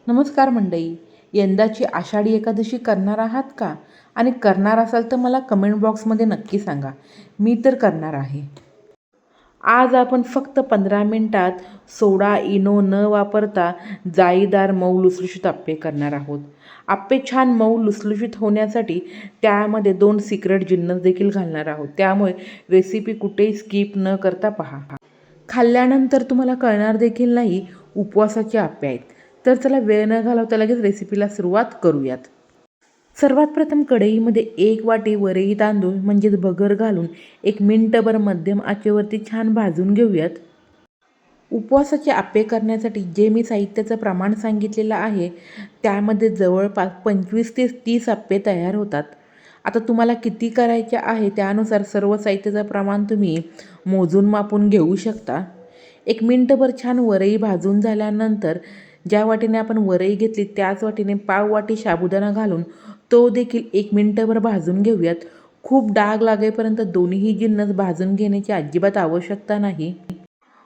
नमस्कार मंडळी. यंदाची आषाढी एकादशी करणार आहात का? आणि करणार असाल तर मला कमेंट बॉक्समध्ये नक्की सांगा. मी तर करणार आहे. आज आपण फक्त 15 मिनिटात सोडा, इनो न वापरता जाळीदार मऊ लुसलुशीत आप्पे करणार आहोत. आप्पे छान मऊ लुसलुशीत होण्यासाठी त्यामध्ये 2 सिक्रेट जिन्नस देखील घालणार आहोत. त्यामुळे रेसिपी कुठेही स्किप न करता पहा. खाल्ल्यानंतर तुम्हाला कळणार देखील नाही उपवासाचे आप्पे आहेत. तर चला वेळ न घालवता लगेच रेसिपीला सुरुवात करूयात. सर्वात प्रथम कढईमध्ये 1 वाटी वरई तांदूळ म्हणजेच भगर घालून 1 मिनिटभर मध्यम आचेवरती छान भाजून घेऊयात. उपवासाचे आप्पे करण्यासाठी जे मी साहित्याचं प्रमाण सांगितलेलं आहे त्यामध्ये जवळपास 25 ते 30 आप्पे तयार होतात. आता तुम्हाला किती करायचे आहे त्यानुसार सर्व साहित्याचं प्रमाण तुम्ही मोजून मापून घेऊ शकता. 1 मिनिटभर छान वरई भाजून झाल्यानंतर ज्या वाटीने आपण वरई घेतली त्याच वाटीने पाव वाटी साबुदाणा घालून तो देखील 1 मिनिटभर भाजून घेऊयात. खूप डाग लागेपर्यंत दोन्हीही जिन्नस भाजून घेण्याची अजिबात आवश्यकता नाही.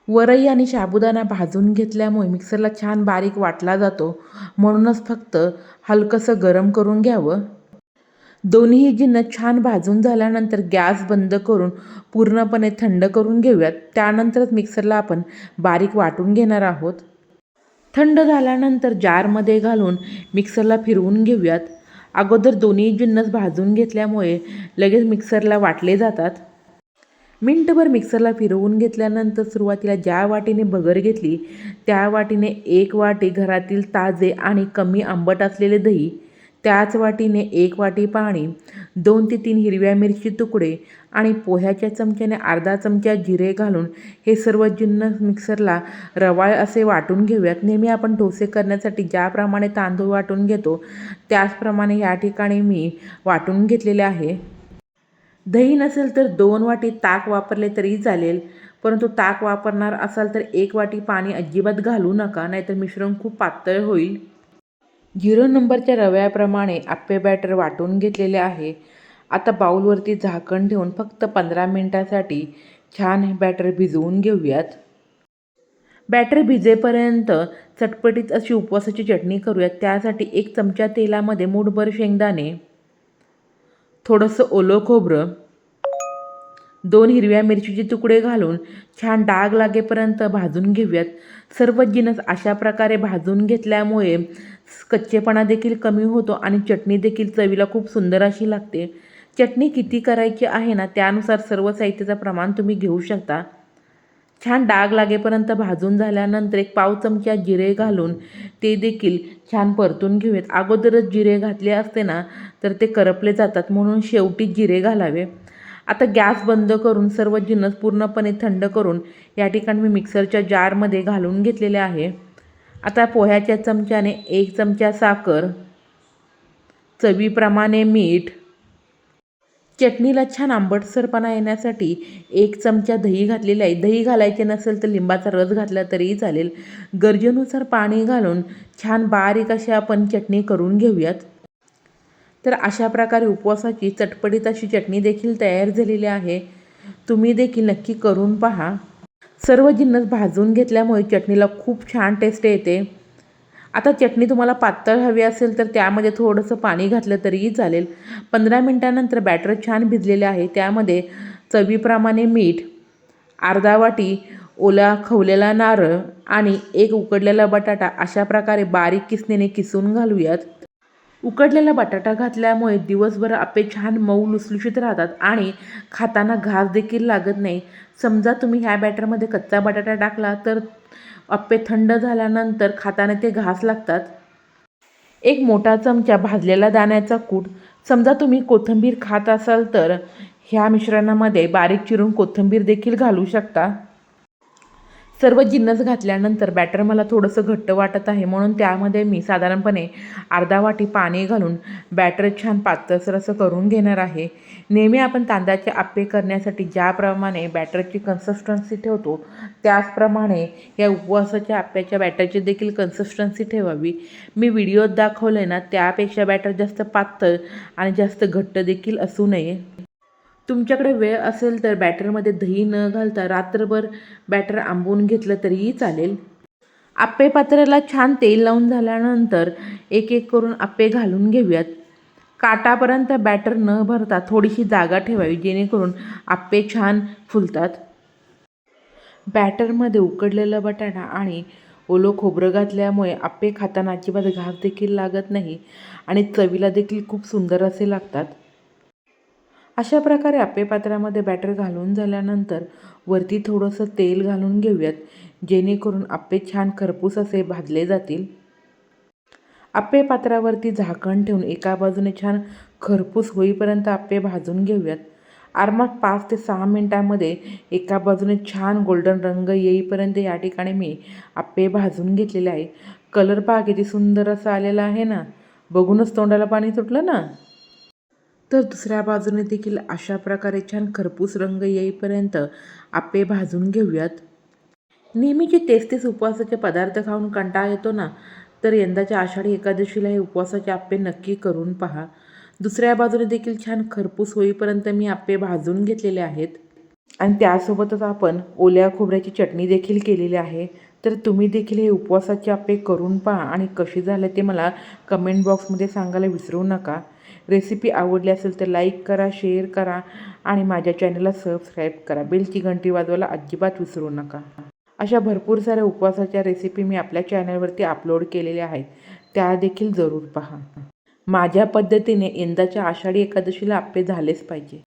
वरई आणि साबुदाणा भाजून घेतल्यामुळे मिक्सरला छान बारीक वाटला जातो, म्हणूनच फक्त हलकंसं गरम करून घ्यावं. दोन्हीही जिन्नस छान भाजून झाल्यानंतर गॅस बंद करून पूर्णपणे थंड करून घेऊयात. त्यानंतरच मिक्सरला आपण बारीक वाटून घेणार आहोत. थंड झाल्यानंतर जारमध्ये घालून मिक्सरला फिरवून घेऊयात. अगोदर दोन्ही जिन्नस भाजून घेतल्यामुळे लगेच मिक्सरला वाटले जातात. मिनिटभर मिक्सरला फिरवून घेतल्यानंतर सुरुवातीला ज्या वाटीने भगर घेतली त्या वाटीने 1 वाटी घरातील ताजे आणि कमी आंबट असलेले दही, त्याच वाटीने 1 वाटी पाणी, 2 ते 3 हिरव्या मिरची तुकडे आणि पोह्याच्या चमच्याने अर्धा चमचा जिरे घालून हे सर्व जिन्नस मिक्सरला रवाळ असे वाटून घेऊयात. नेहमी आपण डोसे करण्यासाठी ज्याप्रमाणे तांदूळ वाटून घेतो त्याचप्रमाणे या ठिकाणी मी वाटून घेतलेले आहे. दही नसेल तर 2 वाटी ताक वापरले तरी चालेल, परंतु ताक वापरणार असाल तर 1 वाटी पाणी अजिबात घालू नका, नाहीतर मिश्रण खूप पातळ होईल. 0 नंबरच्या रव्याप्रमाणे आप्पे बॅटर वाटून घेतलेले आहे. आता बाऊलवरती झाकण ठेवून फक्त 15 मिनिटासाठी छान हे बॅटर भिजवून घेऊयात. बॅटर भिजेपर्यंत चटपटीत अशी उपवासाची चटणी करूयात. त्यासाठी 1 चमचा तेलामध्ये मूठभर शेंगदाणे, थोडंसं ओलं खोबरं, 2 हिरव्या मिरचीचे तुकडे घालून छान डाग लागेपर्यंत भाजून घेऊयात. सर्व जिन्नस अशा प्रकारे भाजून घेतल्यामुळे कच्चेपणा देखील कमी होतो आणि चटणी देखील चवीला खूप सुंदर अशी लागते. चटणी किती करायची आहे ना त्यानुसार सर्व साहित्याचं प्रमाण तुम्ही घेऊ शकता. छान डाग लागेपर्यंत भाजून झाल्यानंतर 1 पाव चमचा जिरे घालून ते देखील छान परतून घेऊयात. अगोदरच जिरे घातले असते ना तर ते करपले जातात, म्हणून शेवटी जिरे घालावे. आता गॅस बंद करून सर्व जिन्नस पूर्णपणे थंड करून या ठिकाणी मी मिक्सरच्या जारमध्ये घालून घेतलेले आहे. आता पोह्याच्या चमच्याने 1 चमचा साखर, चवीप्रमाणे मीठ, चटणीला छान आंबटसरपणा येण्यासाठी 1 चमचा दही घातलेले आहे. दही घालायचे नसेल तर लिंबाचा रस घातला तरीही चालेल. गरजेनुसार पाणी घालून छान बारीक अशी आपण चटणी करून घेऊयात. तर अशा प्रकारे उपवासाची चटपटीत अशी चटणी देखील तयार झालेली आहे. तुम्ही देखील नक्की करून पहा. सर्व जिन्नस भाजून घेतल्यामुळे चटणीला खूप छान टेस्ट येते. आता चटणी तुम्हाला पातळ हवी असेल तर त्यामध्ये थोडंसं पाणी घातलं तरीही चालेल. 15 मिनिटानंतर बॅटर छान भिजलेले आहे. त्यामध्ये चवीप्रमाणे मीठ, अर्धा वाटी ओला खवलेला नारळ आणि 1 उकडलेला बटाटा अशा प्रकारे बारीक किसणीने किसून घालूयात. उकडलेला बटाटा घातल्यामुळे दिवसभर आप्पे छान मऊ लुसलुशीत राहतात आणि खाताना घास देखील लागत नाही. समजा तुम्ही ह्या बॅटरमध्ये कच्चा बटाटा टाकला तर आप्पे थंड झाल्यानंतर खाताना ते घास लागतात. 1 मोठा चमचा भाजलेला दाण्याचा कूट, समजा तुम्ही कोथिंबीर खात असाल तर ह्या मिश्रणामध्ये बारीक चिरून कोथिंबीर देखील घालू शकता. सर्व जिन्नस घातल्यानंतर बॅटर मला थोडंसं घट्ट वाटत आहे, म्हणून त्यामध्ये मी साधारणपणे अर्धा वाटी पाणी घालून बॅटर छान पातळसर असं करून घेणार आहे. नेहमी आपण तांदळाचे आप्पे करण्यासाठी ज्याप्रमाणे बॅटरची कन्सिस्टन्सी ठेवतो त्याचप्रमाणे या उपवासाच्या आप्याच्या बॅटरची देखील कन्सिस्टन्सी ठेवावी. मी व्हिडिओत दाखवलं ना त्यापेक्षा बॅटर जास्त पातळ आणि जास्त घट्ट देखील असू नये. तुमच्याकडे वेळ असेल तर बॅटरमध्ये दही न घालता रात्रभर बॅटर आंबवून घेतलं तरीही चालेल. आप्पे पात्राला छान तेल लावून झाल्यानंतर एक एक करून आप्पे घालून घेऊयात. काटापर्यंत बॅटर न भरता थोडीशी जागा ठेवावी, जेणेकरून आप्पे छान फुलतात. बॅटरमध्ये उकडलेला बटाटा आणि ओलं खोबरं घातल्यामुळे आप्पे खाताना अजिबात घास देखील लागत नाही आणि चवीला देखील खूप सुंदर असे लागतात. अशा प्रकारे आप्पे पात्रामध्ये बॅटर घालून झाल्यानंतर वरती थोडंसं तेल घालून घेऊयात, जेणेकरून आप्पे छान खरपूस असे भाजले जातील. आप्पे पात्रावरती झाकण ठेवून एका बाजूने छान खरपूस होईपर्यंत आप्पे भाजून घेऊयात. आरामात 5 ते 6 मिनिटांमध्ये एका बाजूने छान गोल्डन रंग येईपर्यंत या ठिकाणी मी आप्पे भाजून घेतलेले आहे. कलर पहा किती सुंदर असा आलेला आहे ना, बघूनच तोंडाला पाणी सुटलं ना. तर दुसऱ्या बाजूने देखील अशा प्रकारे छान खरपूस रंग येईपर्यंत आप्पे भाजून घेऊयात. नेहमीचे तेच उपवासाचे पदार्थ खाऊन कंटाळा येतो ना, तर यंदाच्या आषाढी एकादशीला हे उपवासाचे आप्पे नक्की करून पहा. दुसऱ्या बाजूने देखील छान खरपूस होईपर्यंत मी आप्पे भाजून घेतलेले आहेत आणि त्यासोबतच आपण ओल्या खोबऱ्याची चटणी देखील केलेली आहे. तर तुम्ही देखील हे उपवासाचे आप्पे करून पहा आणि कसे झाले ते मला कमेंट बॉक्समध्ये सांगायला विसरू नका. रेसिपी आवडली असेल तर लाईक करा, शेअर करा आणि माझ्या चॅनलला सबस्क्राईब करा. बेलची घंटी वाजवायला अजिबात विसरू नका. अशा भरपूर साऱ्या उपवासाच्या रेसिपी मी आपल्या चॅनलवरती अपलोड केलेल्या आहेत, त्या देखील जरूर पहा. माझ्या पद्धतीने यंदाच्या आषाढी एकादशीला आप्पे झालेच पाहिजे.